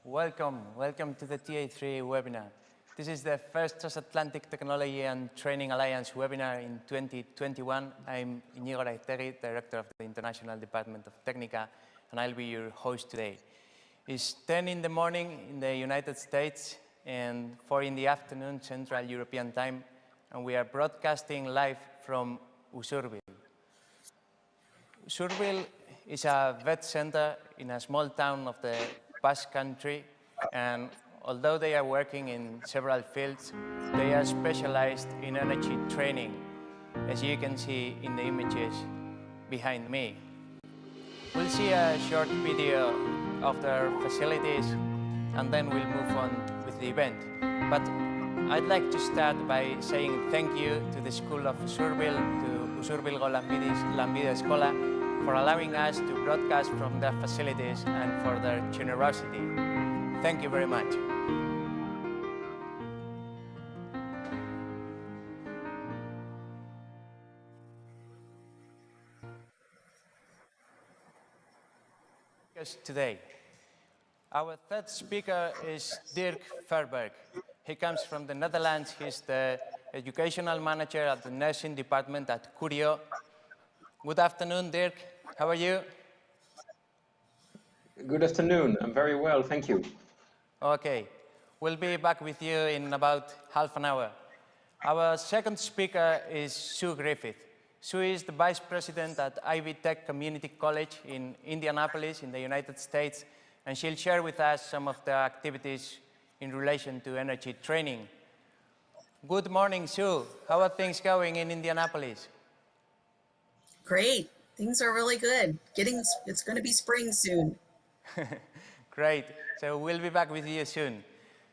Welcome to the TA3 webinar. This is the first Transatlantic Technology and Training Alliance webinar in 2021. I'm Iñigo Araiztegui, Director of the International Department of Technica, and I'll be your host today. It's 10 in the morning in the United States and 4 in the afternoon Central European Time, and we are broadcasting live from Usurbil. Usurbil is a vet center in a small town of the Basque Country, and although they are working in several fields, they are specialized in energy training, as you can see in the images behind me. We'll see a short video of their facilities, and then we'll move on with the event. But I'd like to start by saying thank you to the School of Usurbil, to Usurbilgo Lanbide Eskola, for allowing us to broadcast from their facilities and for their generosity. Thank you very much. Today, our third speaker is Dirk Verberg. He comes from the Netherlands. He's the educational manager at the nursing department at Curio. Good afternoon, Dirk. How are you? Good afternoon. I'm very well, thank you. Okay. We'll be back with you in about half an hour. Our second speaker is Sue Griffith. Sue is the Vice President at Ivy Tech Community College in Indianapolis in the United States, and she'll share with us some of the activities in relation to energy training. Good morning, Sue. How are things going in Indianapolis? Great. Things are really good. It's going to be spring soon. Great. So we'll be back with you soon.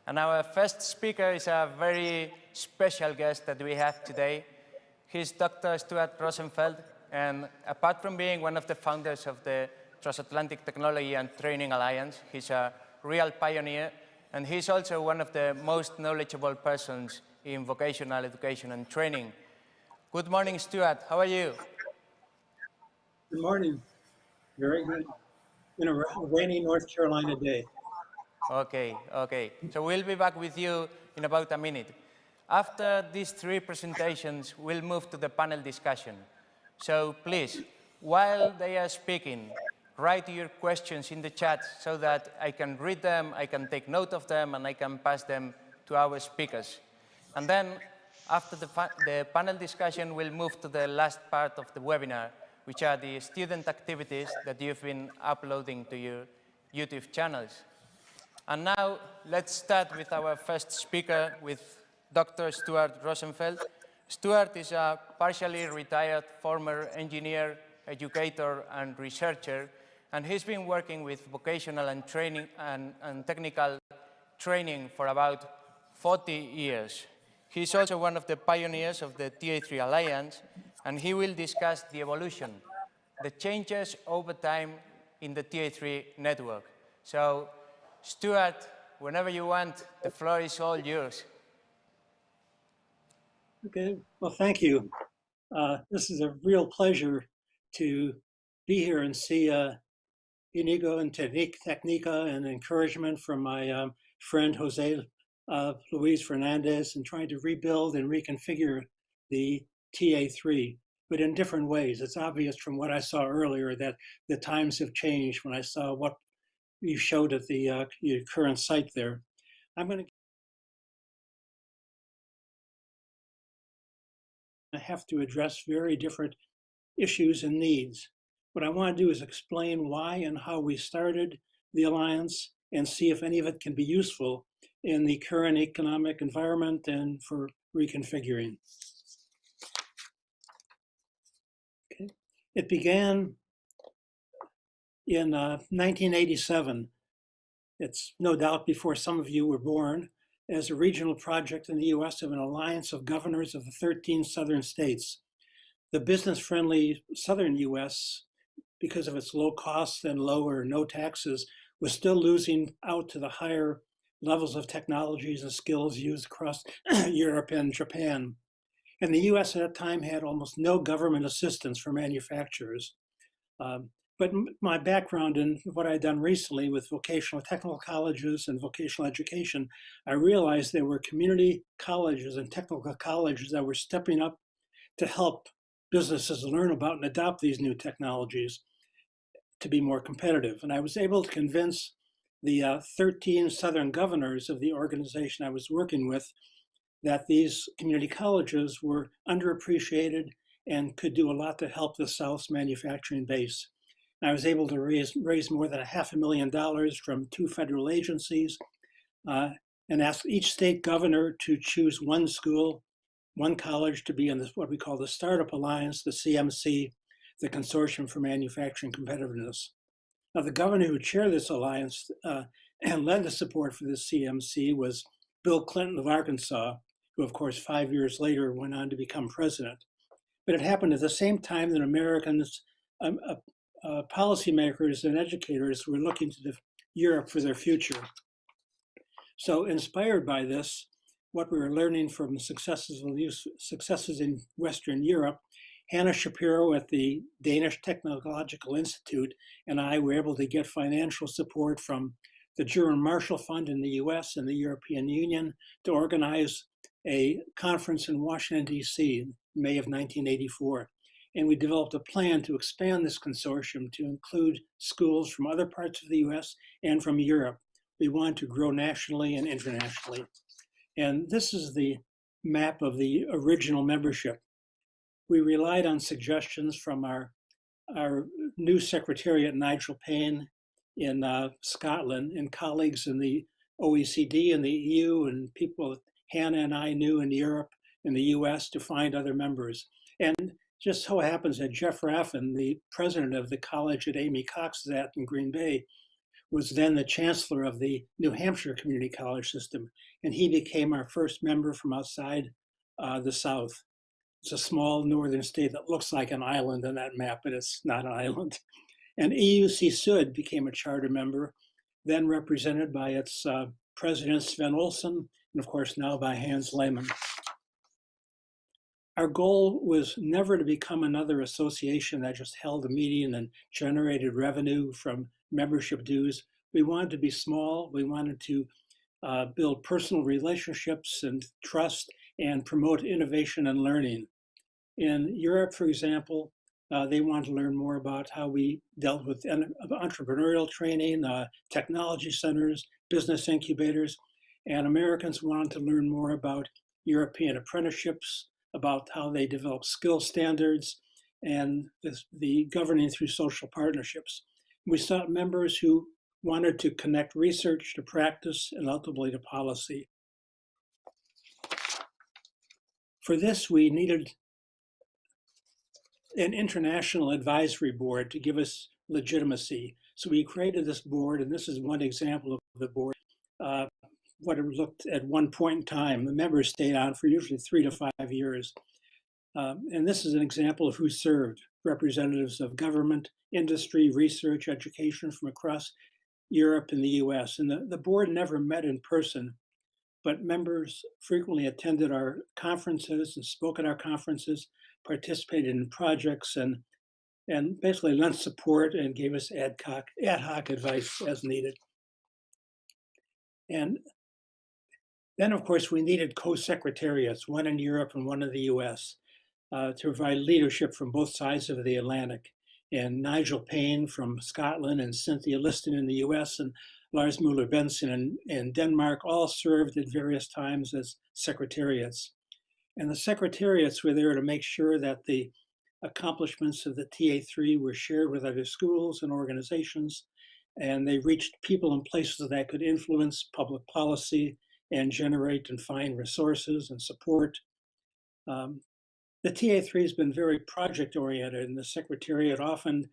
And our first speaker is a very special guest that we have today. He's Dr. Stuart Rosenfeld, and apart from being one of the founders of the Transatlantic Technology and Training Alliance, he's a real pioneer, and he's also one of the most knowledgeable persons in vocational education and training. Good morning, Stuart. How are you? Good morning. Very good. In a rainy North Carolina day. Okay. So we'll be back with you in about a minute. After these three presentations, we'll move to the panel discussion. So please, while they are speaking, write your questions in the chat so that I can read them, I can take note of them, and I can pass them to our speakers. And then, after the panel discussion, we'll move to the last part of the webinar, which are the student activities that you've been uploading to your YouTube channels. And now, let's start with our first speaker, with Dr. Stuart Rosenfeld. Stuart is a partially retired former engineer, educator, and researcher, and he's been working with vocational and training and technical training for about 40 years. He's also one of the pioneers of the TA3 Alliance, and he will discuss the evolution, the changes over time in the TA3 network. So, Stuart, whenever you want, the floor is all yours. Okay, well, thank you. This is a real pleasure to be here and see Inigo and Technica and encouragement from my friend Jose Luis Fernandez in trying to rebuild and reconfigure the TA3, but in different ways. It's obvious from what I saw earlier that the times have changed when I saw what you showed at the your current site there. I'm going to have to address very different issues and needs. What I want to do is explain why and how we started the Alliance and see if any of it can be useful in the current economic environment and for reconfiguring. Okay. It began in 1987. It's no doubt before some of you were born, as a regional project in the US of an alliance of governors of the 13 southern states. The business-friendly southern US, because of its low costs and low or no taxes, was still losing out to the higher levels of technologies and skills used across Europe and Japan. And the US at that time had almost no government assistance for manufacturers. But my background in what I'd done recently with vocational technical colleges and vocational education, I realized there were community colleges and technical colleges that were stepping up to help businesses learn about and adopt these new technologies to be more competitive. And I was able to convince the 13 Southern governors of the organization I was working with that these community colleges were underappreciated and could do a lot to help the South's manufacturing base. And I was able to raise more than $500,000 from 2 federal agencies and ask each state governor to choose one school, one college to be in this, what we call the Startup Alliance, the CMC, the Consortium for Manufacturing Competitiveness. Now, the governor who chaired this alliance and led the support for the CMC was Bill Clinton of Arkansas, who, of course, 5 years later went on to become president. But it happened at the same time that Americans, policymakers and educators were looking to Europe for their future. So inspired by this, what we were learning from successes in Western Europe, Hannah Shapiro at the Danish Technological Institute and I were able to get financial support from the German Marshall Fund in the US and the European Union to organize a conference in Washington, D.C. in May of 1984. And we developed a plan to expand this consortium to include schools from other parts of the US and from Europe. We wanted to grow nationally and internationally. And this is the map of the original membership. We relied on suggestions from our new secretariat, Nigel Payne in Scotland, and colleagues in the OECD and the EU, and people Hannah and I knew in Europe and the US to find other members. And just so happens that Jeff Raffin, the president of the college that Amy Cox is at in Green Bay, was then the chancellor of the New Hampshire Community College system. And he became our first member from outside the South. It's a small northern state that looks like an island on that map, but it's not an island. And EUC Sud became a charter member, then represented by its president Sven Olsen, and of course now by Hans Lehmann. Our goal was never to become another association that just held a meeting and generated revenue from membership dues. We wanted to be small. We wanted to build personal relationships and trust and promote innovation and learning. In Europe, for example, they want to learn more about how we dealt with entrepreneurial training, technology centers, business incubators, and Americans wanted to learn more about European apprenticeships, about how they develop skill standards, and the governing through social partnerships. We sought members who wanted to connect research to practice and ultimately to policy. For this, we needed an international advisory board to give us legitimacy. So we created this board, and this is one example of the board. What it looked at one point in time. The members stayed on for usually 3 to 5 years. And this is an example of who served: representatives of government, industry, research, education from across Europe and the US. And the board never met in person, but members frequently attended our conferences and spoke at our conferences, participated in projects, and basically lent support and gave us ad hoc advice as needed. And then, of course, we needed co-secretariats, one in Europe and one in the US, to provide leadership from both sides of the Atlantic. And Nigel Payne from Scotland and Cynthia Liston in the US and Lars Muller-Benson in Denmark all served at various times as secretariats. And the secretariats were there to make sure that the accomplishments of the TA3 were shared with other schools and organizations, and they reached people and places that could influence public policy and generate and find resources and support. The TA3 has been very project-oriented, and the Secretariat often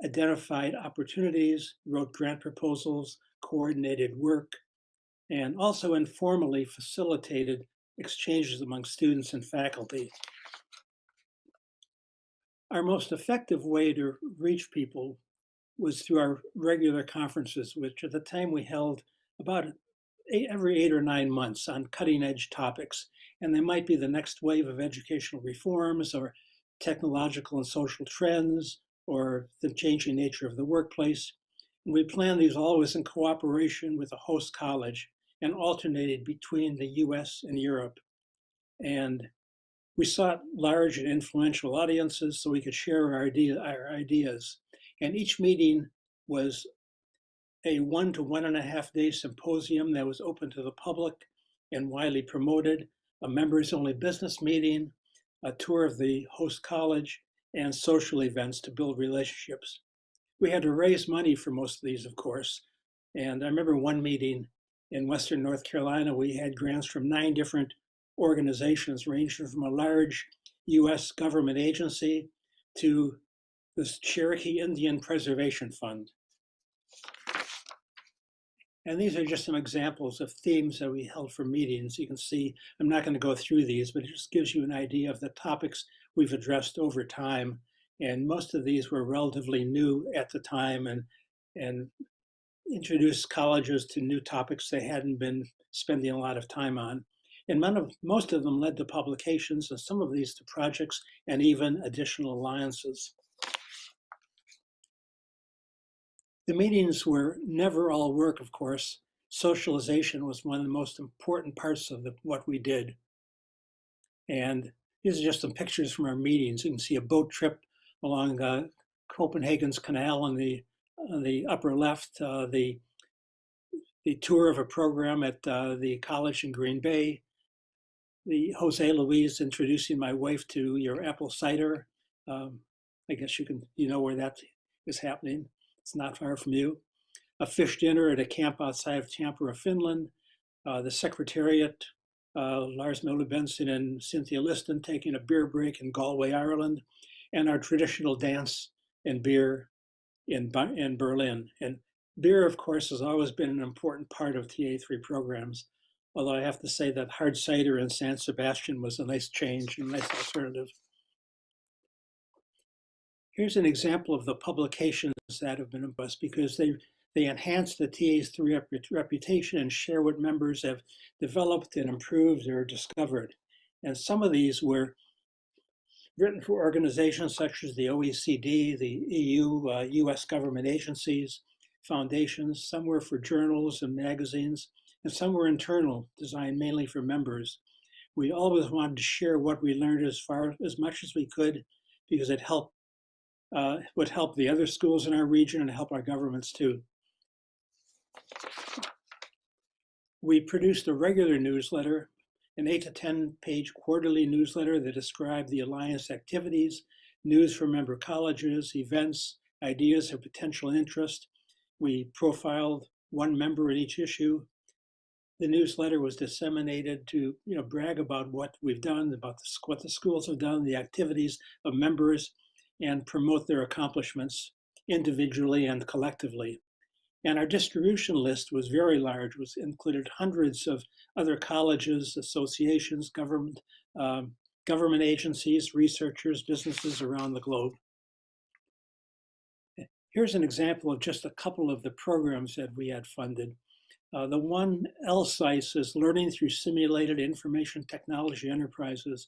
identified opportunities, wrote grant proposals, coordinated work, and also informally facilitated exchanges among students and faculty. Our most effective way to reach people was through our regular conferences, which at the time we held about every 8 or 9 months on cutting edge topics. And they might be the next wave of educational reforms or technological and social trends or the changing nature of the workplace. And we planned these always in cooperation with the host college and alternated between the US and Europe. And we sought large and influential audiences so we could share our ideas. And each meeting was a 1 to 1.5 day symposium that was open to the public and widely promoted, a members only business meeting, a tour of the host college, and social events to build relationships. We had to raise money for most of these, of course. And I remember one meeting in Western North Carolina, we had grants from 9 different organizations, ranging from a large US government agency to the Cherokee Indian Preservation Fund. And these are just some examples of themes that we held for meetings. You can see, I'm not going to go through these, but it just gives you an idea of the topics we've addressed over time. And most of these were relatively new at the time and introduced colleges to new topics they hadn't been spending a lot of time on. And most of them led to publications, and some of these to projects and even additional alliances. The meetings were never all work, of course. Socialization was one of the most important parts of what we did. And these are just some pictures from our meetings. You can see a boat trip along Copenhagen's canal on the upper left, the tour of a program at the college in Green Bay, the Jose Luis introducing my wife to your apple cider. I guess you know where that is happening. It's not far from you. A fish dinner at a camp outside of Tampere, Finland. The Secretariat, Lars Møller Benson and Cynthia Liston taking a beer break in Galway, Ireland, and our traditional dance and beer in Berlin. And beer, of course, has always been an important part of TA3 programs, although I have to say that hard cider in San Sebastian was a nice change and a nice alternative. Here's an example of the publications that have been in us because they enhance the TA3 reputation and share what members have developed and improved or discovered. And some of these were written for organizations such as the OECD, the EU, US government agencies, foundations. Some were for journals and magazines, and some were internal, designed mainly for members. We always wanted to share what we learned as much as we could because it would help the other schools in our region and help our governments too. We produced a regular newsletter, an 8 to 10 page quarterly newsletter that described the Alliance activities, news from member colleges, events, ideas of potential interest. We profiled one member in each issue. The newsletter was disseminated to brag about what we've done, about what the schools have done, the activities of members, and promote their accomplishments individually and collectively. And our distribution list was very large, included hundreds of other colleges, associations, government agencies, researchers, businesses around the globe. Here's an example of just a couple of the programs that we had funded. The one LSICE is Learning Through Simulated Information Technology Enterprises,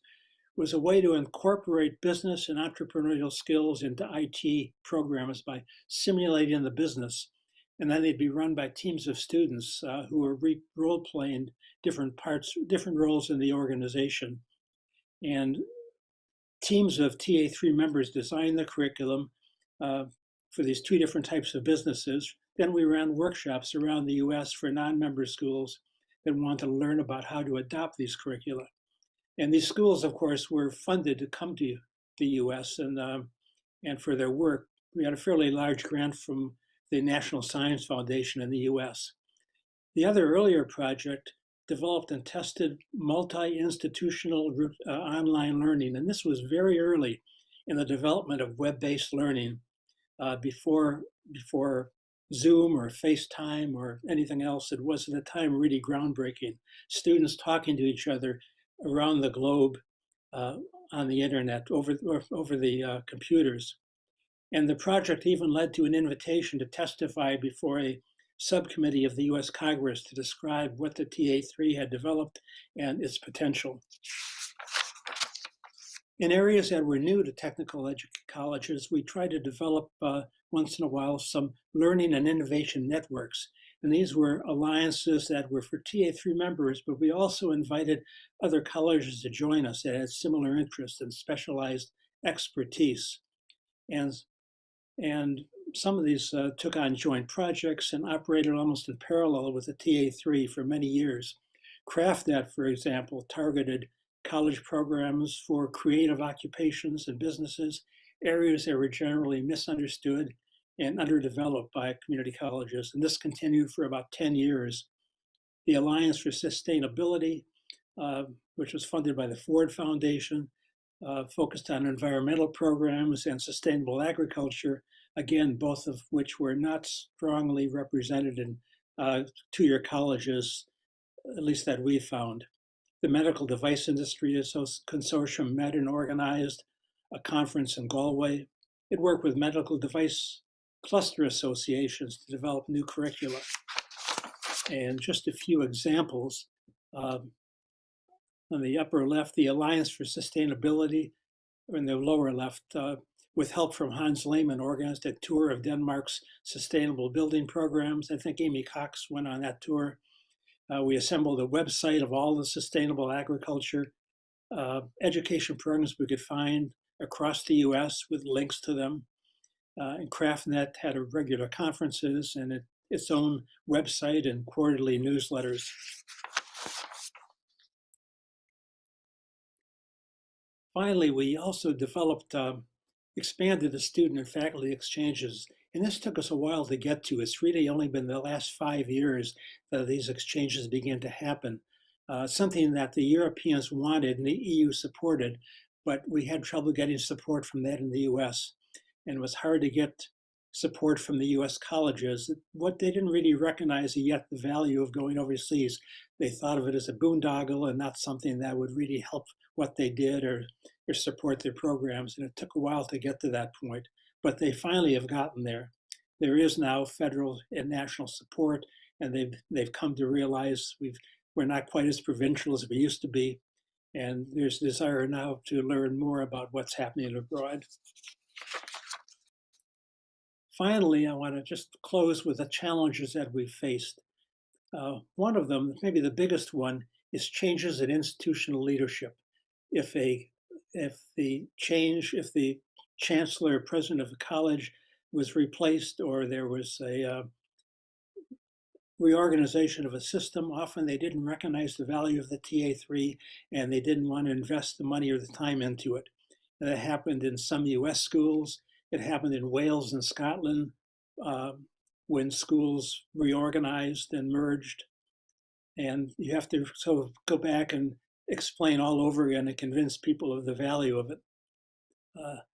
was a way to incorporate business and entrepreneurial skills into IT programs by simulating the business. And then they'd be run by teams of students who were role-playing different roles in the organization. And teams of TA3 members designed the curriculum for these 2 different types of businesses. Then we ran workshops around the US for non-member schools that wanted to learn about how to adopt these curricula. And these schools, of course, were funded to come to the US and for their work. We had a fairly large grant from the National Science Foundation in the US. The other earlier project developed and tested multi-institutional online learning. And this was very early in the development of web-based learning before Zoom or FaceTime or anything else. It was at the time really groundbreaking. Students talking to each other around the globe on the internet over the computers. And the project even led to an invitation to testify before a subcommittee of the US Congress to describe what the TA3 had developed and its potential. In areas that were new to technical colleges, we tried to develop once in a while some learning and innovation networks. And these were alliances that were for TA3 members, but we also invited other colleges to join us that had similar interests and specialized expertise. And some of these took on joint projects and operated almost in parallel with the TA3 for many years. CraftNet, for example, targeted college programs for creative occupations and businesses, areas that were generally misunderstood and underdeveloped by community colleges. And this continued for about 10 years. The Alliance for Sustainability, which was funded by the Ford Foundation, focused on environmental programs and sustainable agriculture, again, both of which were not strongly represented in two-year colleges, at least that we found. The Medical Device Industry Consortium met and organized a conference in Galway. It worked with medical device cluster associations to develop new curricula. And just a few examples. On the upper left, the Alliance for Sustainability, or in the lower left, with help from Hans Lehmann, organized a tour of Denmark's sustainable building programs. I think Amy Cox went on that tour. We assembled a website of all the sustainable agriculture education programs we could find across the US with links to them. And CraftNet had regular conferences and its own website and quarterly newsletters. Finally, we also developed, expanded the student and faculty exchanges. And this took us a while to get to. It's really only been the last 5 years that these exchanges began to happen. Something that the Europeans wanted and the EU supported, but we had trouble getting support from that in the US. And it was hard to get support from the US colleges. What they didn't really recognize yet the value of going overseas. They thought of it as a boondoggle and not something that would really help what they did or support their programs. And it took a while to get to that point, but they finally have gotten there. There is now federal and national support, and they've come to realize we're not quite as provincial as we used to be. And there's desire now to learn more about what's happening abroad. Finally, I want to just close with the challenges that we've faced. One of them, maybe the biggest one, is changes in institutional leadership. If the chancellor or president of the college was replaced, or there was a reorganization of a system, often they didn't recognize the value of the TA3 and they didn't want to invest the money or the time into it. And that happened in some US schools. It happened in Wales and Scotland when schools reorganized and merged. And you have to sort of go back and explain all over again and convince people of the value of it.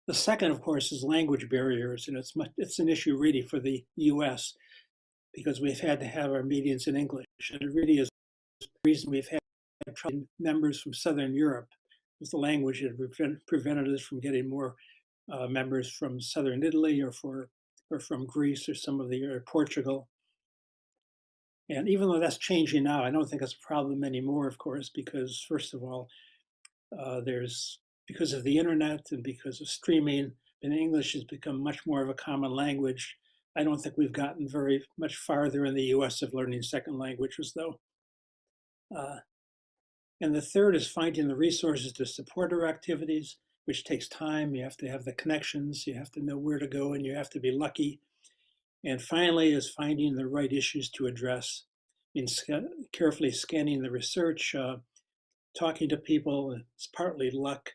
The second, of course, is language barriers, and it's an issue really for the US because we've had to have our meetings in English. And it really is the reason we've had members from Southern Europe, was the language that prevented us from getting more members from Southern Italy or from Greece or or Portugal. And even though that's changing now, I don't think it's a problem anymore, of course, because first of all, because of the internet and because of streaming, and English has become much more of a common language. I don't think we've gotten very much farther in the US of learning second languages, though. And the third is finding the resources to support our activities, which takes time. You have to have the connections, you have to know where to go, and you have to be lucky. And finally is finding the right issues to address. Carefully scanning the research, talking to people. It's partly luck.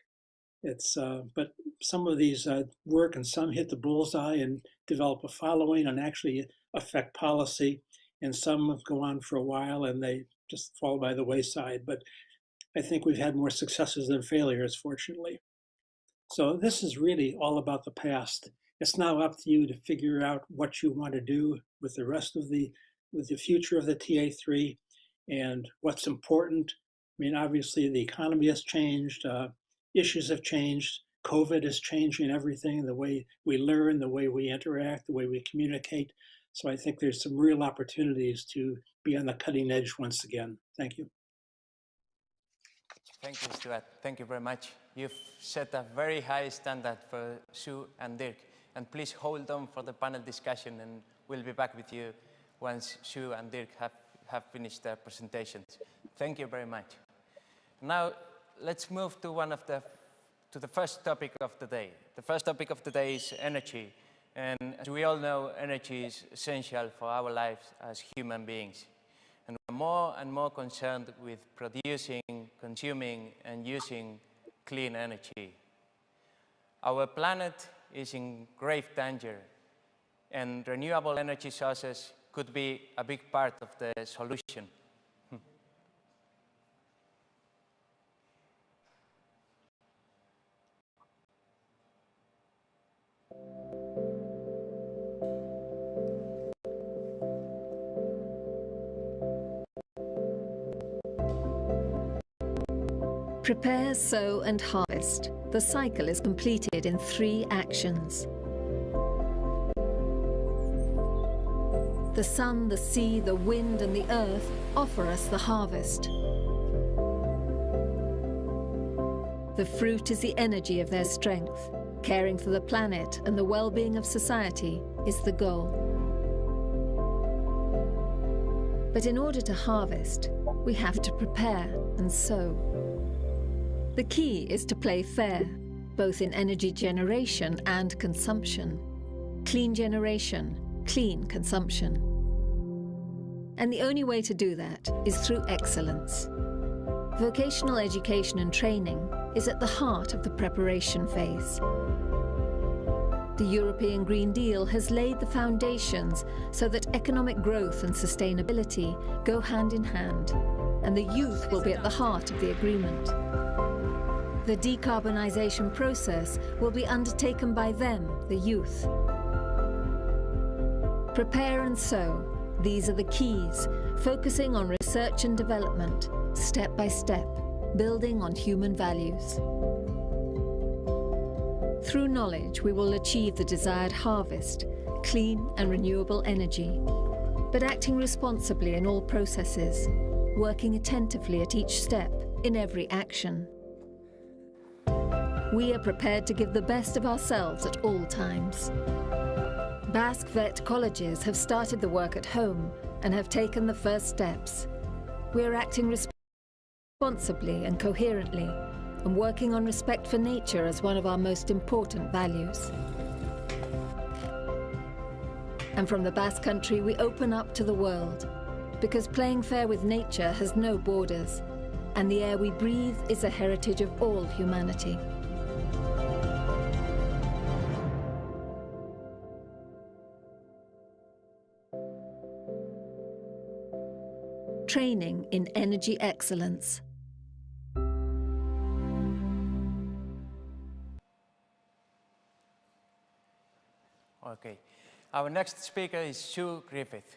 But some of these work and some hit the bullseye and develop a following and actually affect policy. And some go on for a while and they just fall by the wayside. But I think we've had more successes than failures, fortunately. So this is really all about the past. It's now up to you to figure out what you want to do with the rest of with the future of the TA3 and what's important. I mean, obviously the economy has changed, issues have changed, COVID is changing everything, the way we learn, the way we interact, the way we communicate. So I think there's some real opportunities to be on the cutting edge once again. Thank you. Thank you, Stuart. Thank you very much. You've set a very high standard for Sue and Dirk. And please hold on for the panel discussion, and we'll be back with you once Sue and Dirk have finished their presentations. Thank you very much. Now, let's move to the first topic of the day. The first topic of the day is energy. And as we all know, energy is essential for our lives as human beings. And we're more and more concerned with producing, consuming, and using clean energy. Our planet is in grave danger, and renewable energy sources could be a big part of the solution. Prepare, sow, and harvest. The cycle is completed in 3 actions. The sun, the sea, the wind, and the earth offer us the harvest. The fruit is the energy of their strength. Caring for the planet and the well-being of society is the goal. But in order to harvest, we have to prepare and sow. The key is to play fair, both in energy generation and consumption. Clean generation, clean consumption. And the only way to do that is through excellence. Vocational education and training is at the heart of the preparation phase. The European Green Deal has laid the foundations so that economic growth and sustainability go hand in hand, and the youth will be at the heart of the agreement. The decarbonisation process will be undertaken by them, the youth. Prepare and sow. These are the keys, focusing on research and development, step by step, building on human values. Through knowledge, we will achieve the desired harvest, clean and renewable energy, but acting responsibly in all processes, working attentively at each step, in every action. We are prepared to give the best of ourselves at all times. Basque VET colleges have started the work at home and have taken the first steps. We are acting responsibly and coherently and working on respect for nature as one of our most important values. And from the Basque Country, we open up to the world, because playing fair with nature has no borders, and the air we breathe is a heritage of all humanity. Training in energy excellence. Okay. Our next speaker is Sue Griffith.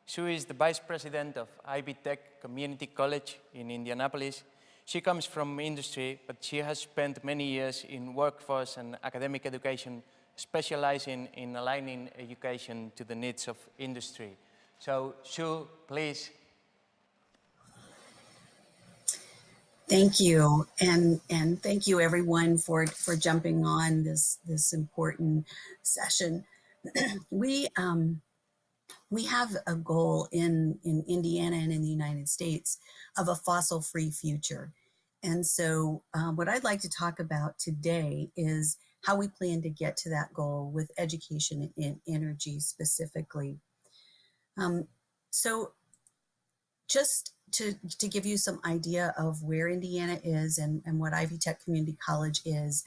Sue is the Vice President of IB Tech Community College in Indianapolis. She comes from industry, but she has spent many years in workforce and academic education, specializing in aligning education to the needs of industry. So, Sue, please. Thank you, and thank you everyone for jumping on this important session. We have a goal in Indiana and in the United States of a fossil-free future, and so what I'd like to talk about today is how we plan to get to that goal with education in energy specifically. So just to give you some idea of where Indiana is and what Ivy Tech Community College is.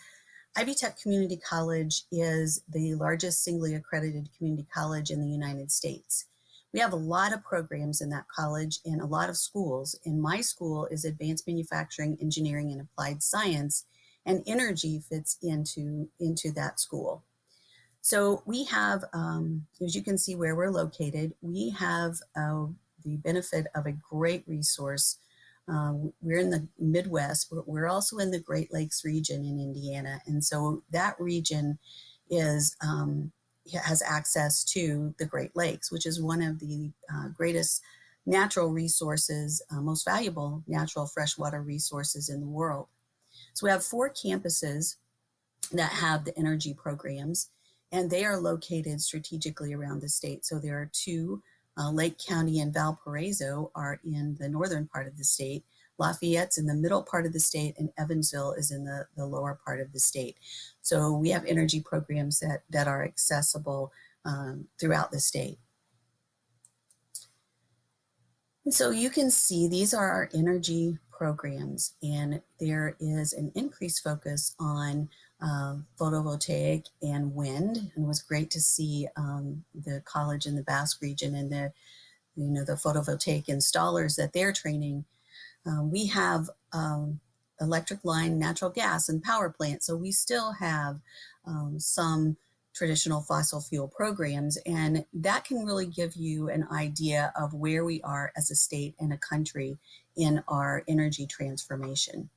Ivy Tech Community College is the largest singly accredited community college in the United States. We have a lot of programs in that college and a lot of schools. And my school is Advanced Manufacturing, Engineering, and Applied Science, and energy fits into that school. So we have, as you can see where we're located, we have the benefit of a great resource. We're in the Midwest, but we're also in the Great Lakes region in Indiana. And so that region is, has access to the Great Lakes, which is one of the greatest natural resources, most valuable natural freshwater resources in the world. So we have 4 campuses that have the energy programs, and they are located strategically around the state. So there are 2, Lake County and Valparaiso are in the northern part of the state. Lafayette's in the middle part of the state, and Evansville is in the lower part of the state. So we have energy programs that are accessible throughout the state. And so you can see these are our energy programs, and there is an increased focus on photovoltaic and wind. And it was great to see the college in the Basque region and the photovoltaic installers that they're training. We have electric line, natural gas, and power plants. So we still have some traditional fossil fuel programs, and that can really give you an idea of where we are as a state and a country in our energy transformation.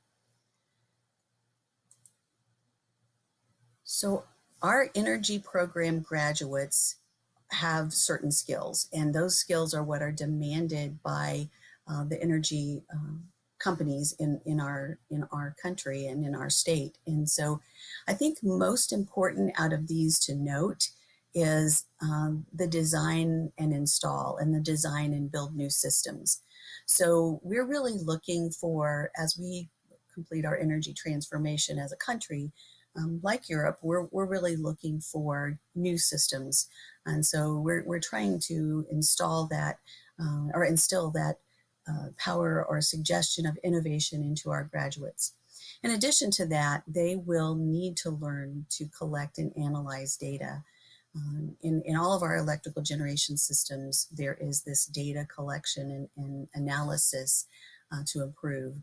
So our energy program graduates have certain skills, and those skills are what are demanded by the energy companies in our country and in our state. And so I think most important out of these to note is the design and install, and the design and build new systems. So we're really looking for, as we complete our energy transformation as a country, like Europe, we're really looking for new systems. And so we're trying to install that or instill that power or suggestion of innovation into our graduates. In addition to that, they will need to learn to collect and analyze data. In all of our electrical generation systems, there is this data collection and analysis to improve.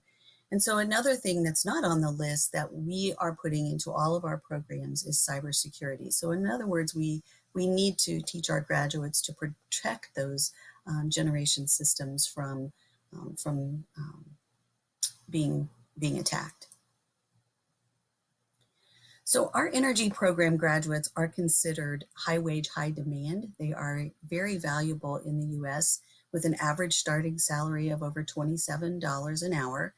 And so another thing that's not on the list that we are putting into all of our programs is cybersecurity. So in other words, we need to teach our graduates to protect those generation systems from being attacked. So our energy program graduates are considered high wage, high demand. They are very valuable in the US with an average starting salary of over $27 an hour.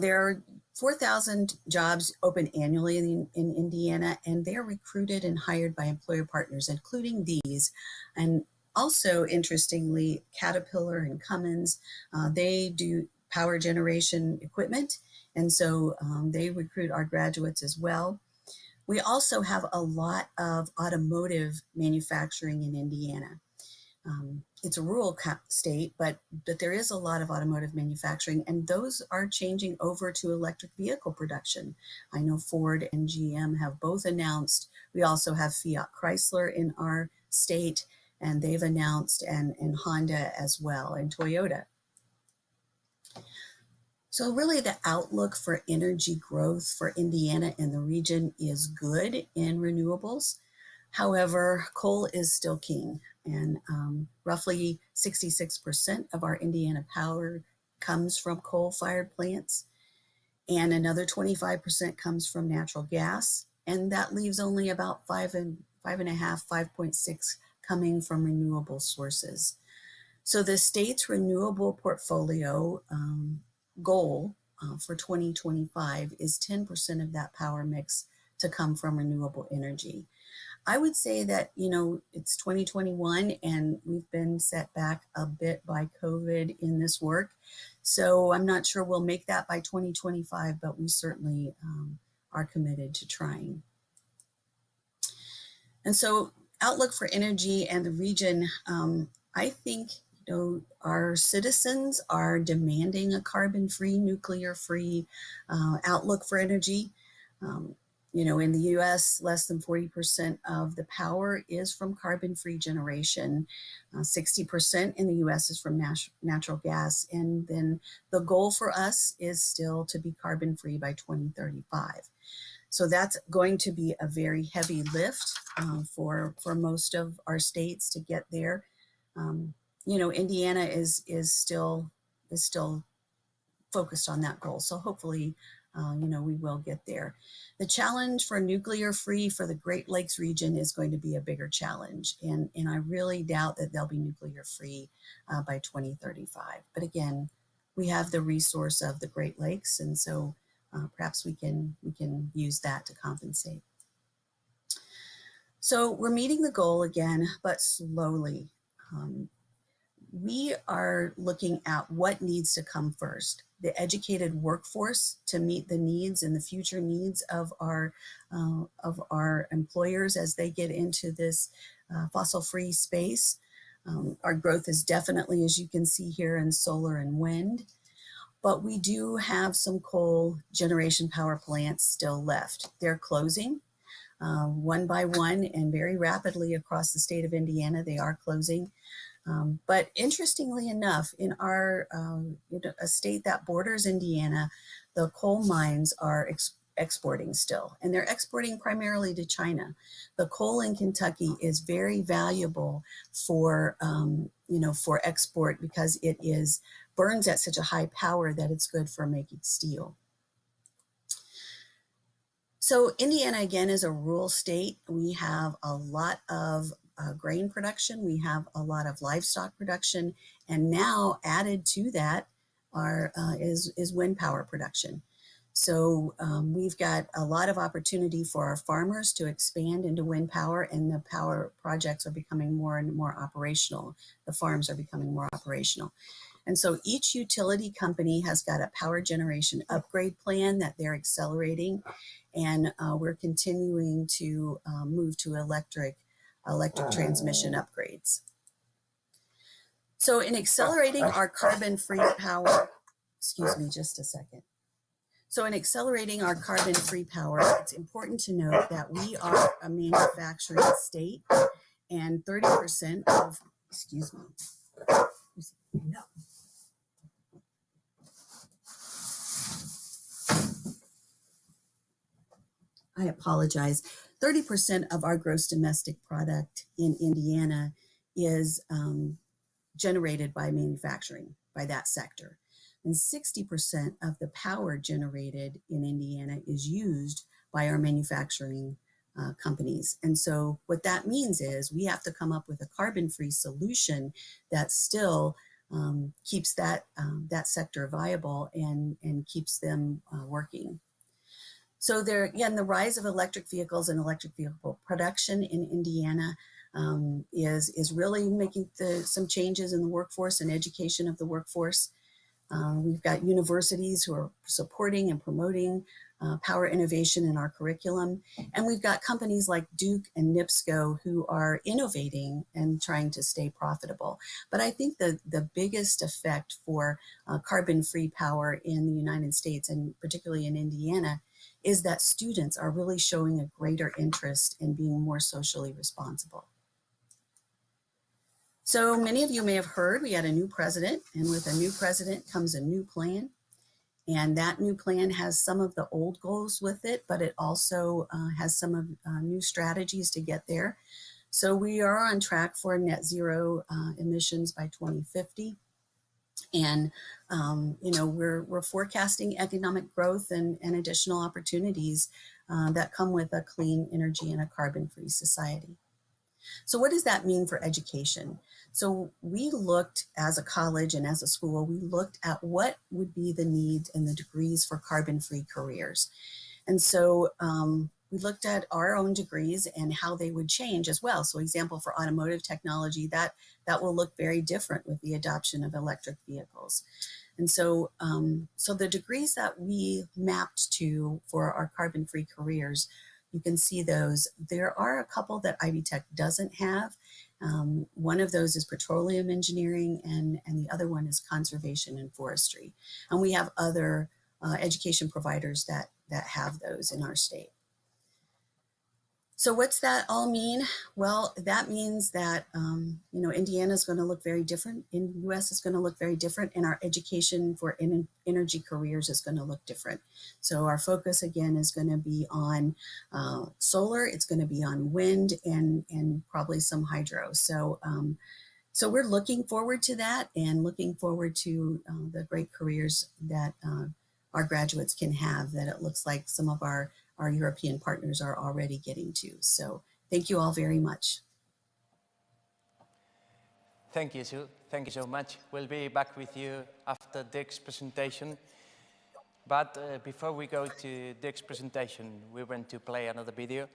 There are 4,000 jobs open annually in Indiana, and they're recruited and hired by employer partners, including these. And also, interestingly, Caterpillar and Cummins, they do power generation equipment, and so they recruit our graduates as well. We also have a lot of automotive manufacturing in Indiana. It's a rural state, but there is a lot of automotive manufacturing, and those are changing over to electric vehicle production. I know Ford and GM have both announced. We also have Fiat Chrysler in our state, and they've announced, and Honda as well, and Toyota. So really the outlook for energy growth for Indiana and the region is good in renewables. However, coal is still king, and roughly 66% of our Indiana power comes from coal-fired plants, and another 25% comes from natural gas, and that leaves only about 5.6 coming from renewable sources. So the state's renewable portfolio goal for 2025 is 10% of that power mix to come from renewable energy. I would say that, it's 2021 and we've been set back a bit by COVID in this work. So I'm not sure we'll make that by 2025, but we certainly are committed to trying. And so outlook for energy and the region, I think, our citizens are demanding a carbon-free, nuclear-free outlook for energy. In the US, less than 40% of the power is from carbon-free generation. 60% in the US is from natural gas. And then the goal for us is still to be carbon-free by 2035. So that's going to be a very heavy lift for most of our states to get there. Indiana is still focused on that goal. So hopefully, we will get there. The challenge for nuclear free for the Great Lakes region is going to be a bigger challenge. And I really doubt that they'll be nuclear free by 2035. But again, we have the resource of the Great Lakes. And so perhaps we can use that to compensate. So we're meeting the goal again, but slowly. We are looking at what needs to come first. The educated workforce to meet the needs and the future needs of our employers as they get into this fossil-free space. Our growth is definitely, as you can see here, in solar and wind. But we do have some coal generation power plants still left. They're closing one by one and very rapidly across the state of Indiana. They are closing. But interestingly enough, in our a state that borders Indiana, the coal mines are exporting still, and they're exporting primarily to China. The coal in Kentucky is very valuable for for export because it burns at such a high power that it's good for making steel. So Indiana, again, is a rural state. We have a lot of grain production. We have a lot of livestock production. And now added to that is wind power production. So we've got a lot of opportunity for our farmers to expand into wind power, and the power projects are becoming more and more operational. The farms are becoming more operational. And so each utility company has got a power generation upgrade plan that they're accelerating. And we're continuing to move to electric transmission upgrades. So in accelerating our carbon-free power, excuse me just a second. So in accelerating our carbon-free power, it's important to note that we are a manufacturing state, and 30% of, excuse me, no. I apologize. 30% of our gross domestic product in Indiana is generated by manufacturing, by that sector. And 60% of the power generated in Indiana is used by our manufacturing companies. And so what that means is we have to come up with a carbon-free solution that still keeps that sector viable and keeps them working. So there, again, the rise of electric vehicles and electric vehicle production in Indiana is really making some changes in the workforce and education of the workforce. We've got universities who are supporting and promoting power innovation in our curriculum. And we've got companies like Duke and NIPSCO who are innovating and trying to stay profitable. But I think the biggest effect for carbon-free power in the United States, and particularly in Indiana, is that students are really showing a greater interest in being more socially responsible. So many of you may have heard we had a new president, and with a new president comes a new plan. And that new plan has some of the old goals with it, but it also has some of new strategies to get there. So we are on track for net zero emissions by 2050. And we're forecasting economic growth and additional opportunities that come with a clean energy and a carbon-free society. So what does that mean for education? So we looked as a college and as a school, we looked at what would be the needs and the degrees for carbon-free careers. And so we looked at our own degrees and how they would change as well. So example, for automotive technology, that will look very different with the adoption of electric vehicles. And so, so the degrees that we mapped to for our carbon-free careers, you can see those. There are a couple that Ivy Tech doesn't have. One of those is petroleum engineering, and the other one is conservation and forestry. And we have other education providers that have those in our state. So what's that all mean? Well, that means that, Indiana is going to look very different. In the US is going to look very different, and our education for energy careers is going to look different. So our focus again is going to be on solar, it's going to be on wind, and probably some hydro. So, so we're looking forward to that, and looking forward to the great careers that our graduates can have, that it looks like some of our European partners are already getting to. So thank you all very much. Thank you, Sue. Thank you so much. We'll be back with you after Dick's presentation. But before we go to Dick's presentation, we want to play another video.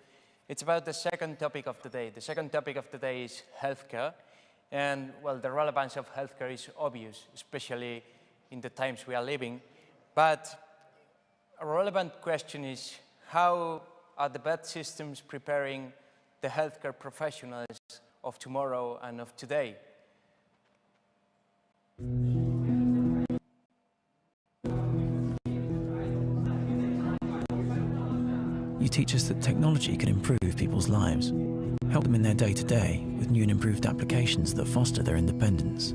It's about the second topic of the day. The second topic of the day is healthcare. And, well, the relevance of healthcare is obvious, especially in the times we are living. But a relevant question is, how are the bed systems preparing the healthcare professionals of tomorrow and of today? You teach us that technology can improve people's lives, help them in their day-to-day with new and improved applications that foster their independence.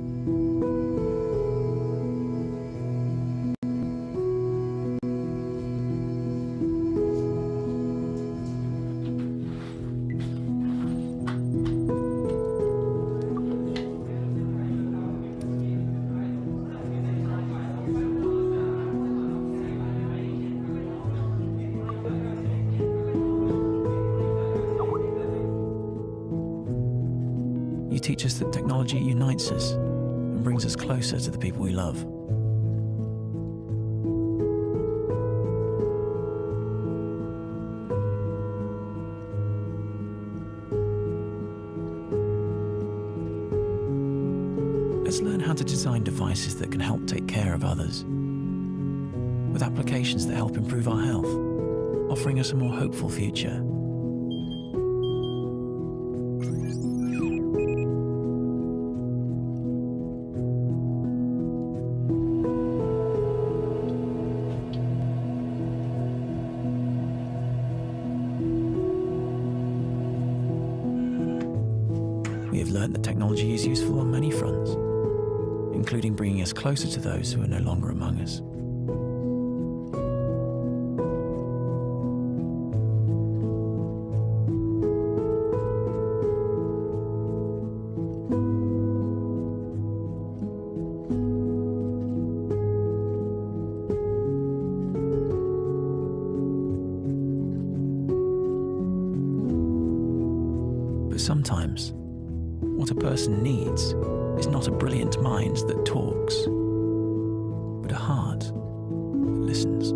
You teach us that technology unites us and brings us closer to the people we love. Let's learn how to design devices that can help take care of others, with applications that help improve our health, offering us a more hopeful future. We have learned that technology is useful on many fronts, including bringing us closer to those who are no longer among us. But sometimes, what a person needs is not a brilliant mind that talks, but a heart that listens.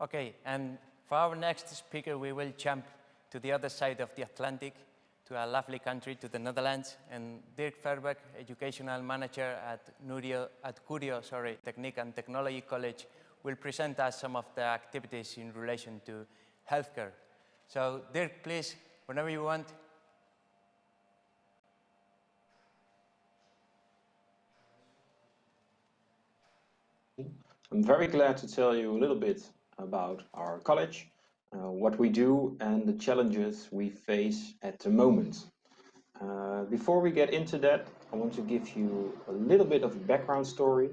Okay, and for our next speaker, we will jump to the other side of the Atlantic, to a lovely country, to the Netherlands. And Dirk Verbeek, Educational Manager at Curio Technique and Technology College, will present us some of the activities in relation to healthcare. So Dirk, please, whenever you want. I'm very glad to tell you a little bit about our college, what we do, and the challenges we face at the moment. Before we get into that, I want to give you a little bit of a background story.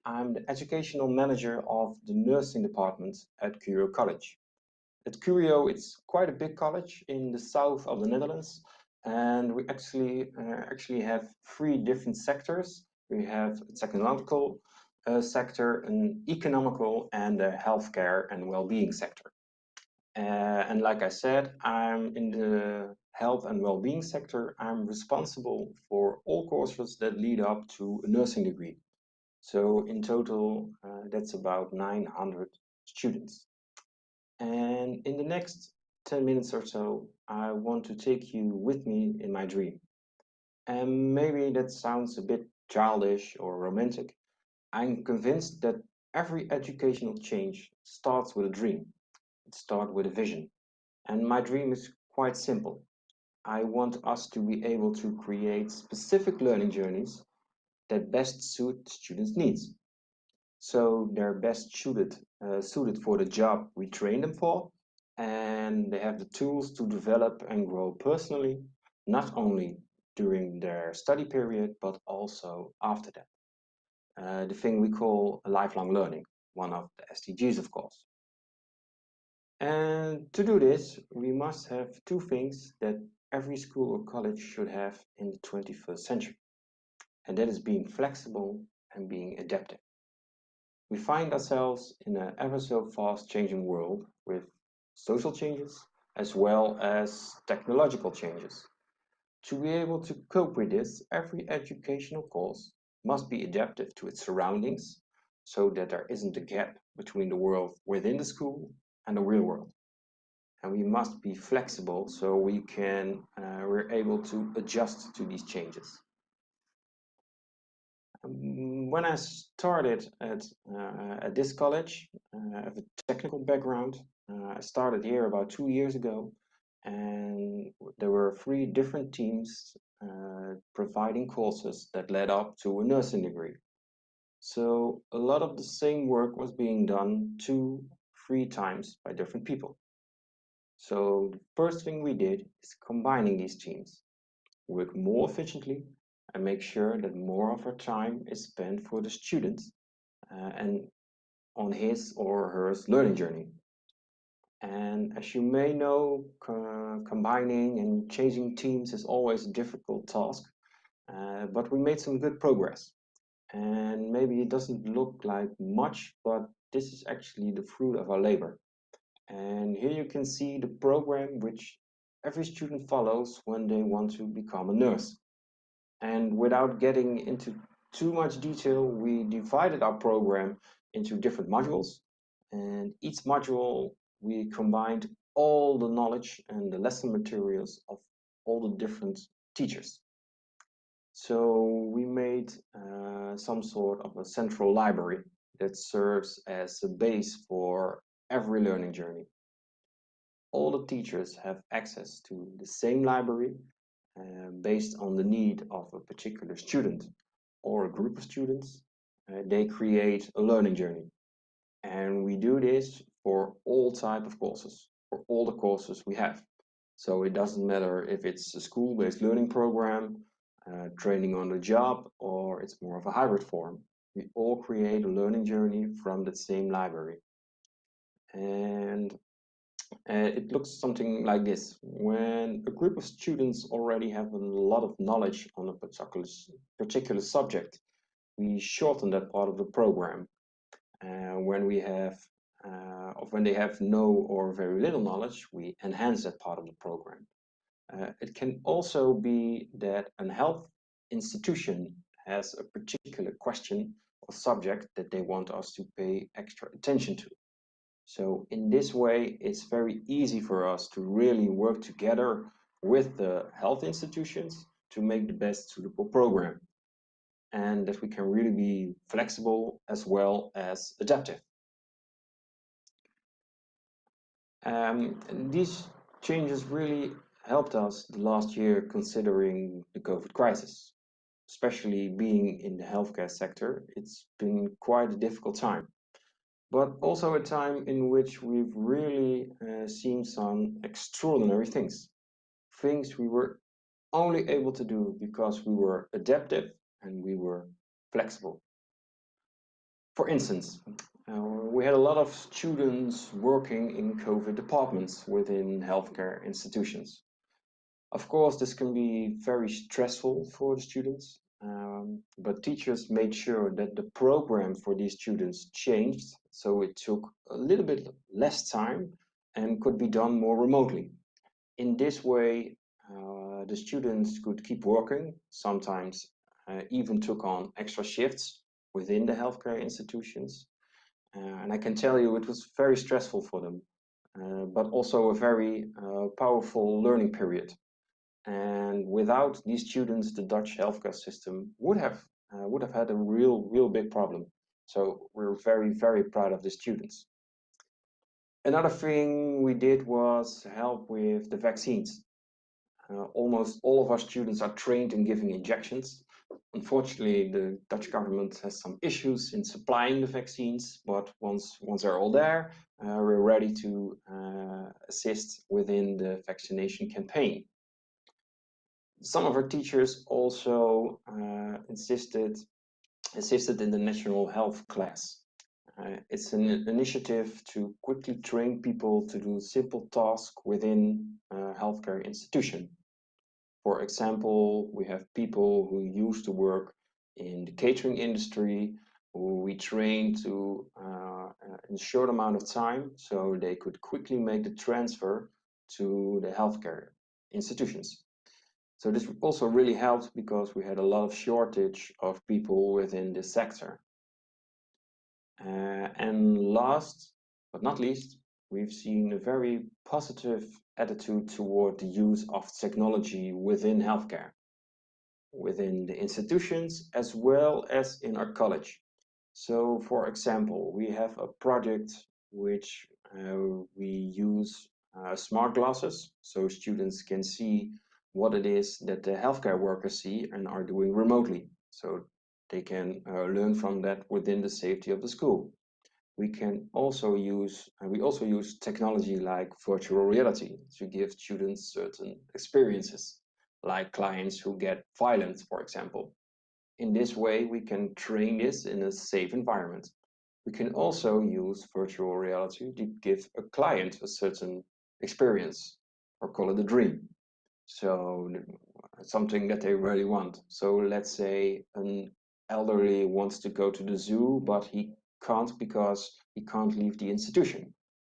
I'm the educational manager of the nursing department at Curio College. At Curio, it's quite a big college in the south of the Netherlands, and we actually have three different sectors. We have a technological sector, an economical, and a healthcare and well-being sector. And like I said, I'm in the health and well-being sector. I'm responsible for all courses that lead up to a nursing degree. So in total, that's about 900 students. And in the next 10 minutes or so, I want to take you with me in my dream. And maybe that sounds a bit childish or romantic. I'm convinced that every educational change starts with a dream. It starts with a vision. And my dream is quite simple. I want us to be able to create specific learning journeys that best suit students' needs. So they're best suited for the job we train them for, and they have the tools to develop and grow personally, not only during their study period, but also after that. The thing we call lifelong learning, one of the SDGs, of course. And to do this, we must have two things that every school or college should have in the 21st century, and that is being flexible and being adaptive. We find ourselves in an ever so fast changing world with social changes as well as technological changes. To be able to cope with this, every educational course must be adaptive to its surroundings so that there isn't a gap between the world within the school and the real world. And we must be flexible so we're able to adjust to these changes. When I started at this college, I have a technical background. I started here about 2 years ago, and there were 3 different teams providing courses that led up to a nursing degree. So a lot of the same work was being done 2-3 times by different people. So the first thing we did is combining these teams, work more efficiently, and make sure that more of our time is spent for the students and on his or her learning journey. And as you may know, combining and changing teams is always a difficult task, but we made some good progress. And maybe it doesn't look like much, but this is actually the fruit of our labor. And here you can see the program which every student follows when they want to become a nurse. And without getting into too much detail, we divided our program into different modules. And each module, we combined all the knowledge and the lesson materials of all the different teachers. So we made some sort of a central library that serves as a base for every learning journey. All the teachers have access to the same library based on the need of a particular student or a group of students. They create a learning journey. And we do this for all type of courses, for all the courses we have. So it doesn't matter if it's a school-based learning program, training on the job, or it's more of a hybrid form. We all create a learning journey from that same library. And it looks something like this. When a group of students already have a lot of knowledge on a particular subject, we shorten that part of the program. When they have no or very little knowledge, we enhance that part of the program. It can also be that a health institution has a particular question or subject that they want us to pay extra attention to. So in this way, it's very easy for us to really work together with the health institutions to make the best suitable program, and that we can really be flexible as well as adaptive. These changes really helped us the last year considering the COVID crisis. Especially being in the healthcare sector, it's been quite a difficult time, but also a time in which we've really seen some extraordinary things. Things we were only able to do because we were adaptive and we were flexible. For instance, we had a lot of students working in COVID departments within healthcare institutions. Of course, this can be very stressful for the students, but teachers made sure that the program for these students changed, so it took a little bit less time and could be done more remotely. In this way, the students could keep working, sometimes even took on extra shifts within the healthcare institutions. And I can tell you it was very stressful for them, but also a very powerful learning period. And without these students, the Dutch healthcare system would have had a real big problem. So we're very proud of the students. Another thing we did was help with the vaccines. Almost all of our students are trained in giving injections, Unfortunately, the Dutch government has some issues in supplying the vaccines, but once they're all there, we're ready to assist within the vaccination campaign. Some of our teachers also assisted in the national health class. It's an initiative to quickly train people to do simple tasks within a healthcare institution. For example, we have people who used to work in the catering industry who we train to in a short amount of time so they could quickly make the transfer to the healthcare institutions. So this also really helped because we had a lot of shortage of people within this sector. And last but not least, we've seen a very positive attitude toward the use of technology within healthcare, within the institutions, as well as in our college. So, for example, we have a project which we use smart glasses so students can see what it is that the healthcare workers see and are doing remotely. So they can learn from that within the safety of the school. We also use technology like virtual reality to give students certain experiences, like clients who get violent, for example. In this way, we can train this in a safe environment. We can also use virtual reality to give a client a certain experience, or call it a dream. So something that they really want. So let's say an elderly wants to go to the zoo, but he can't because he can't leave the institution.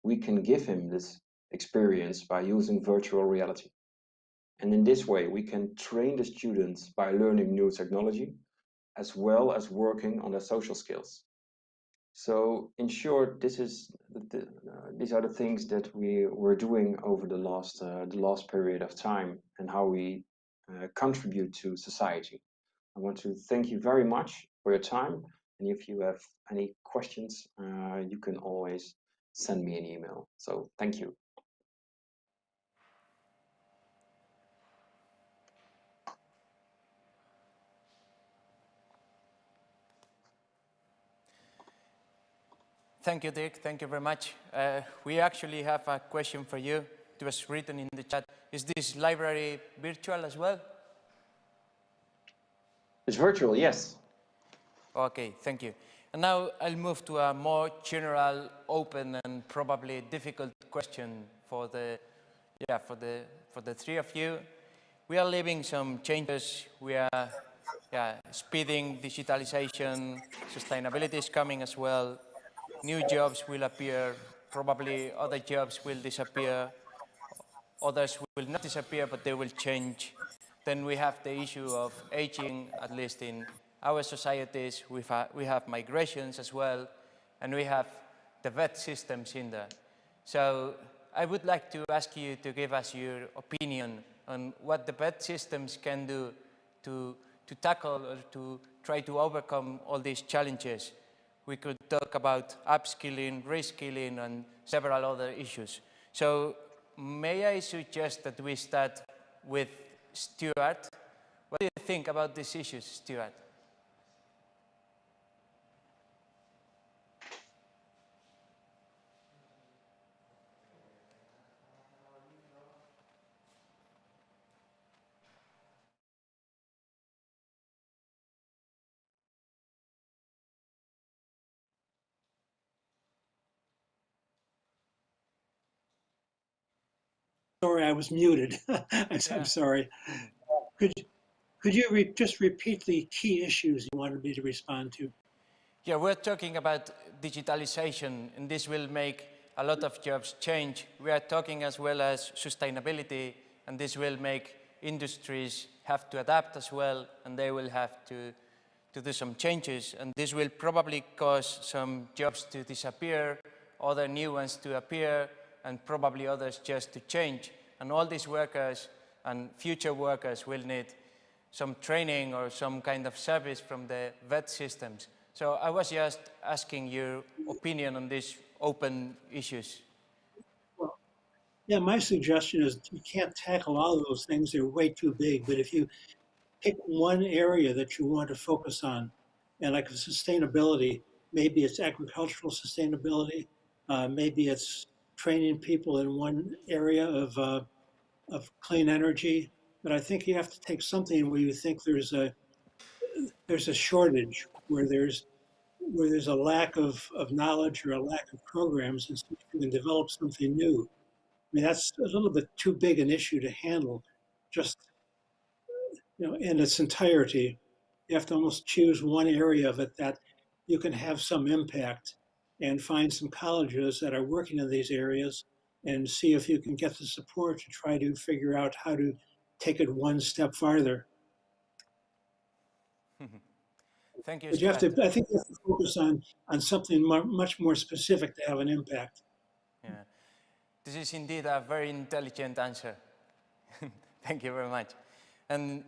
We can give him this experience by using virtual reality. And in this way, we can train the students by learning new technology, as well as working on their social skills. So in short, these are the things that we were doing over the last period of time and how we contribute to society. I want to thank you very much for your time. And if you have any questions, you can always send me an email. So thank you. Thank you, Dick. Thank you very much. We actually have a question for you. It was written in the chat. Is this library virtual as well? It's virtual, yes. Okay, thank you. And now I'll move to a more general, open, and probably difficult question for the three of you. We are living some changes. We are speeding digitalization. Sustainability is coming as well. New jobs will appear. Probably other jobs will disappear. Others will not disappear, but they will change. Then we have the issue of aging, at least in our societies. We have migrations as well, and we have the VET systems in there. So I would like to ask you to give us your opinion on what the VET systems can do to tackle or to try to overcome all these challenges. We could talk about upskilling, reskilling, and several other issues. So may I suggest that we start with Stuart? What do you think about these issues, Stuart? Sorry, I was muted. I'm sorry. Could you just repeat the key issues you wanted me to respond to? Yeah, we're talking about digitalization, and this will make a lot of jobs change. We are talking as well as sustainability, and this will make industries have to adapt as well, and they will have to do some changes, and this will probably cause some jobs to disappear, other new ones to appear, and probably others just to change. And all these workers and future workers will need some training or some kind of service from the VET systems. So I was just asking your opinion on these open issues. Well, yeah, my suggestion is you can't tackle all of those things. They're way too big. But if you pick one area that you want to focus on. And like sustainability, maybe it's agricultural sustainability, maybe it's training people in one area of clean energy. But I think you have to take something where you think there's a shortage, where there's a lack of knowledge or a lack of programs, and so you can develop something new. I mean, that's a little bit too big an issue to handle just in its entirety. You have to almost choose one area of it that you can have some impact and find some colleges that are working in these areas and see if you can get the support to try to figure out how to take it one step farther. Thank you, But Scott. I think you have to focus on something much more specific to have an impact. Yeah. This is indeed a very intelligent answer. Thank you very much. And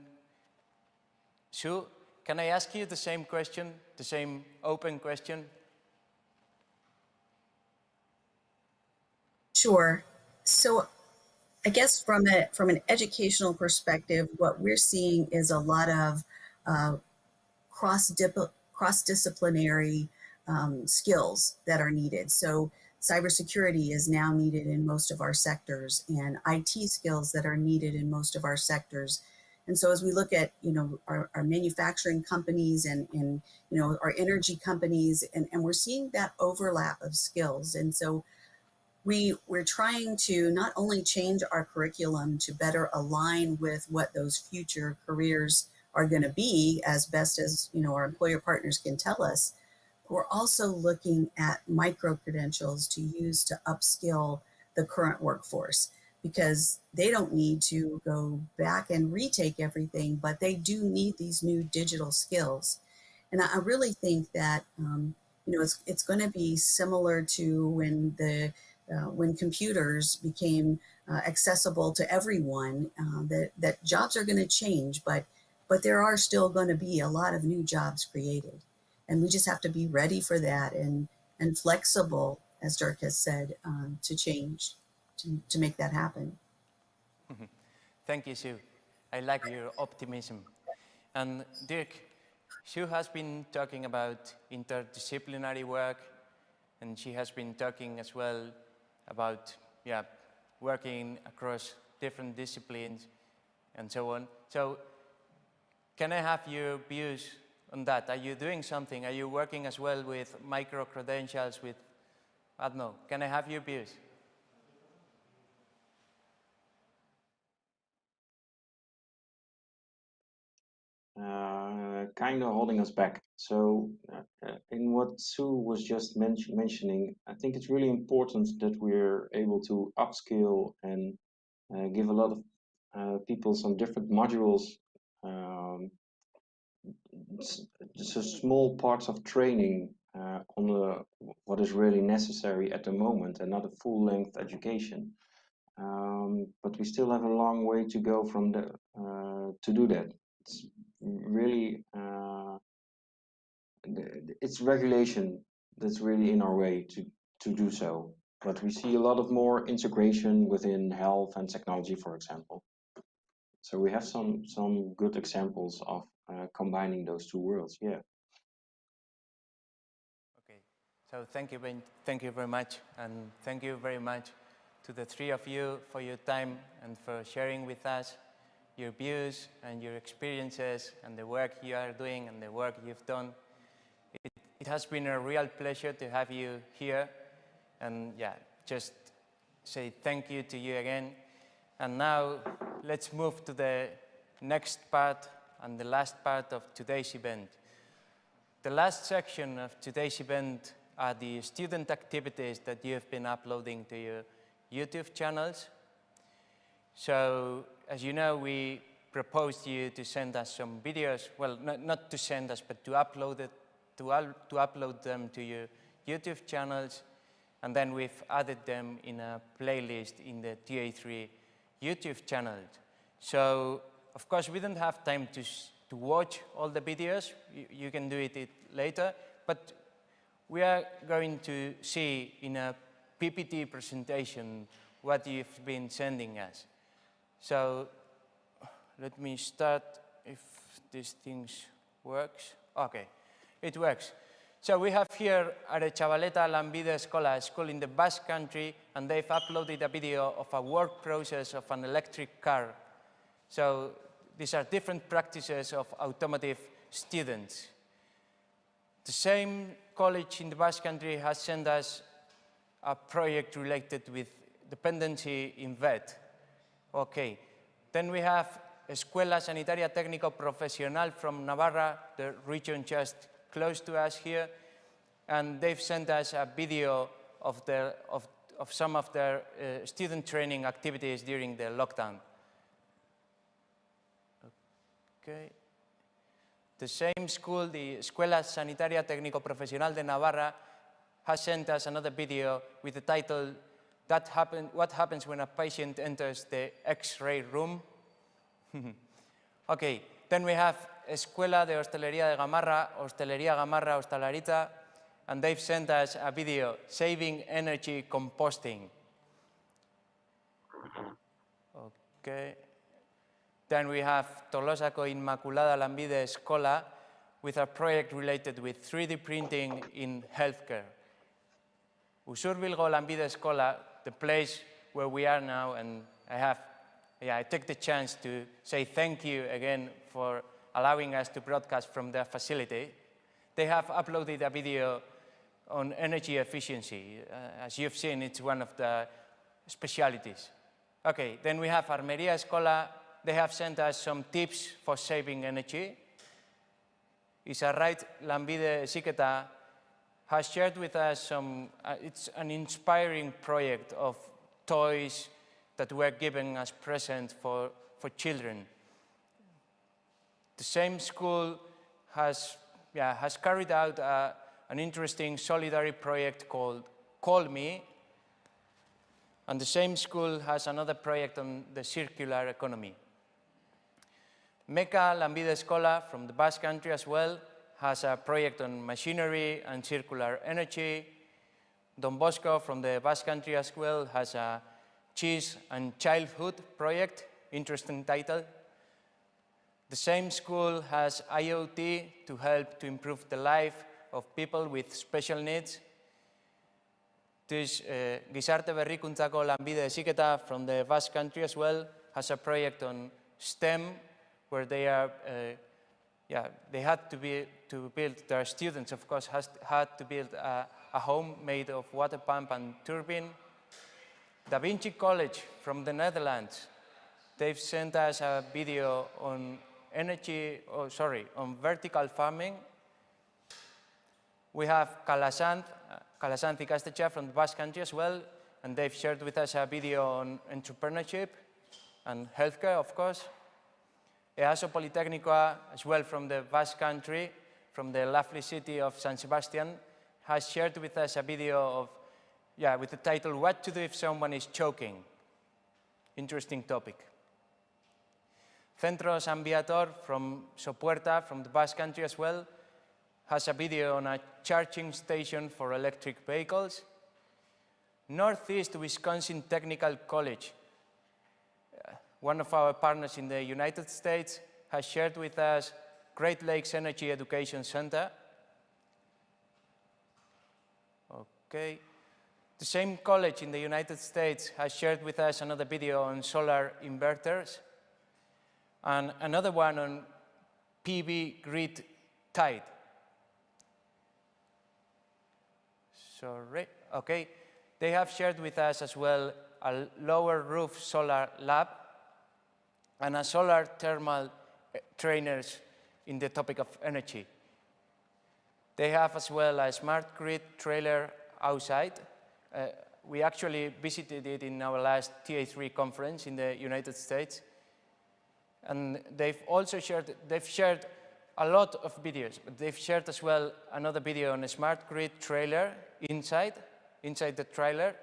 Sue, can I ask you the same question, the same open question? Sure. So I guess from an educational perspective, what we're seeing is a lot of cross-disciplinary skills that are needed. So cybersecurity is now needed in most of our sectors, and IT skills that are needed in most of our sectors. And so as we look at, our manufacturing companies and our energy companies, and we're seeing that overlap of skills. And so we're trying to not only change our curriculum to better align with what those future careers are going to be as best as our employer partners can tell us. We're also looking at micro-credentials to use to upskill the current workforce, because they don't need to go back and retake everything, but they do need these new digital skills. And I really think that it's going to be similar to when computers became accessible to everyone. That jobs are going to change, but there are still going to be a lot of new jobs created. And we just have to be ready for that and flexible, as Dirk has said, to change, to make that happen. Thank you, Sue. I like your optimism. And Dirk, Sue has been talking about interdisciplinary work, and she has been talking as well about working across different disciplines and so on. So can I have your views on that? Are you doing something? Are you working as well with micro-credentials, with, I don't know, can I have your views? Kind of holding us back. So in what Sue was just mentioning, I think it's really important that we're able to upskill and give a lot of people some different modules, just small parts of training on what is really necessary at the moment, and not a full-length education. But we still have a long way to go from to do that. It's really it's regulation that's really in our way to do so. But we see a lot of more integration within health and technology, for example. So we have some good examples of combining those two worlds. Yeah. Okay. So thank you very much, and thank you very much to the three of you for your time and for sharing with us your views and your experiences and the work you are doing and the work you've done. It has been a real pleasure to have you here, and just say thank you to you again. And now let's move to the next part and the last part of today's event. The last section of today's event are the student activities that you have been uploading to your YouTube channels. So, as you know, we proposed you to send us some videos. Well, not to send us, but to upload it, to upload them to your YouTube channels, and then we've added them in a playlist in the TA3 YouTube channel. So, of course, we don't have time to watch all the videos. You can do it later, but we are going to see in a PPT presentation what you've been sending us. So let me start, if these things works. Okay, it works. So we have here Arechavaleta Lanbide Escola, a school in the Basque Country, and they've uploaded a video of a work process of an electric car. So these are different practices of automotive students. The same college in the Basque Country has sent us a project related with dependency in VET. Okay, then we have Escuela Sanitaria Técnico Profesional from Navarra, the region just close to us here, and they've sent us a video of some of their student training activities during the lockdown. Okay. The same school, the Escuela Sanitaria Técnico Profesional de Navarra, has sent us another video with the title, What Happens When a Patient Enters the X-ray Room? Okay, then we have Escuela de Hostelería de Gamarra, Hostelería Gamarra, Hostalarita, and they've sent us a video, Saving Energy Composting. Okay. Then we have Tolosako Inmaculada Lanbide Escola with a project related with 3D printing in healthcare. Usurbilgo Lanbide Escola, the place where we are now, and I take the chance to say thank you again for allowing us to broadcast from their facility. They have uploaded a video on energy efficiency. As you've seen, it's one of the specialities. Okay, then we have Armería Escola. They have sent us some tips for saving energy. Isarrait Lanbide Heziketa has shared with us some, it's an inspiring project of toys that were given as presents for children. The same school has carried out an interesting solidarity project called Call Me, and the same school has another project on the circular economy. Meca Lanbide Escola from the Basque Country as well has a project on machinery and circular energy. Don Bosco from the Basque Country as well has a Cheese and Childhood project, interesting title. The same school has IoT to help to improve the life of people with special needs. This Gizarte Berrikuntzako Lanbide Heziketa from the Basque Country as well has a project on STEM, where they are, they had to build, their students, of course, had to build a home made of water pump and turbine. Da Vinci College from the Netherlands, they've sent us a video on on vertical farming. We have Calasanz Ikastetxea from the Basque Country as well, and they've shared with us a video on entrepreneurship and healthcare, of course. EASO Politecnicoa, as well from the Basque Country, from the lovely city of San Sebastian, has shared with us a video of, with the title, What to Do If Someone is Choking. Interesting topic. Centro San Viator from Sopuerta, from the Basque Country as well, has a video on a charging station for electric vehicles. Northeast Wisconsin Technical College, one of our partners in the United States, has shared with us Great Lakes Energy Education Center. Okay. The same college in the United States has shared with us another video on solar inverters and another one on PV grid tide. Sorry, okay. They have shared with us as well a lower roof solar lab and a solar thermal trainers in the topic of energy. They have as well a smart grid trailer outside. We actually visited it in our last TA3 conference in the United States. And they've also shared a lot of videos, but they've shared as well another video on a smart grid trailer inside the trailer,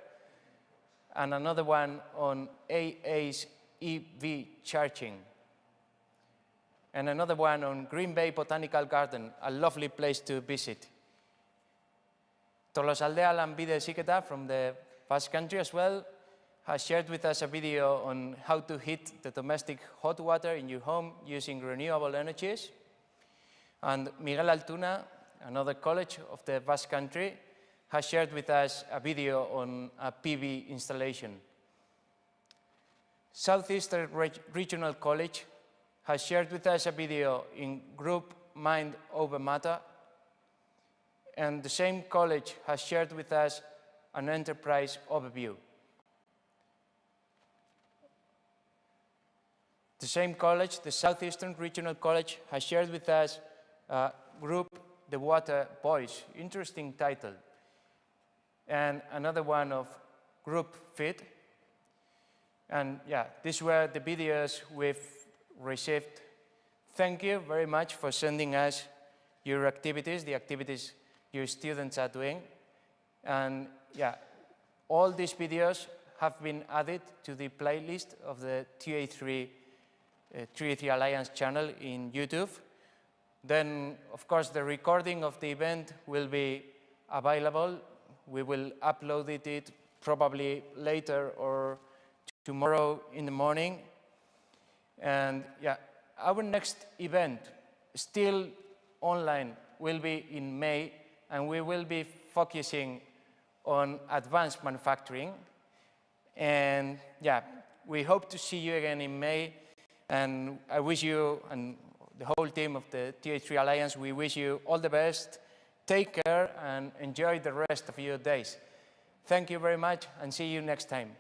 and another one on AA's EV charging, and another one on Green Bay Botanical Garden, a lovely place to visit. Tolosaldea Lanbide Heziketa from the Basque Country as well has shared with us a video on how to heat the domestic hot water in your home using renewable energies. And Miguel Altuna, another college of the Basque Country, has shared with us a video on a PV installation. Southeastern Regional College has shared with us a video in group Mind Over Matter, and the same college has shared with us an enterprise overview. The same college, the Southeastern Regional College, has shared with us group The Water Boys, interesting title, and another one of group Fit. And yeah, these were the videos we've received. Thank you very much for sending us your activities, the activities your students are doing. And yeah, all these videos have been added to the playlist of the TA3 Alliance channel in YouTube. Then, of course, the recording of the event will be available. We will upload it probably later or tomorrow in the morning. And yeah, our next event, still online, will be in May, and we will be focusing on advanced manufacturing. And yeah, we hope to see you again in May. And I wish you, and the whole team of the TA3 Alliance, we wish you all the best. Take care and enjoy the rest of your days. Thank you very much, and see you next time.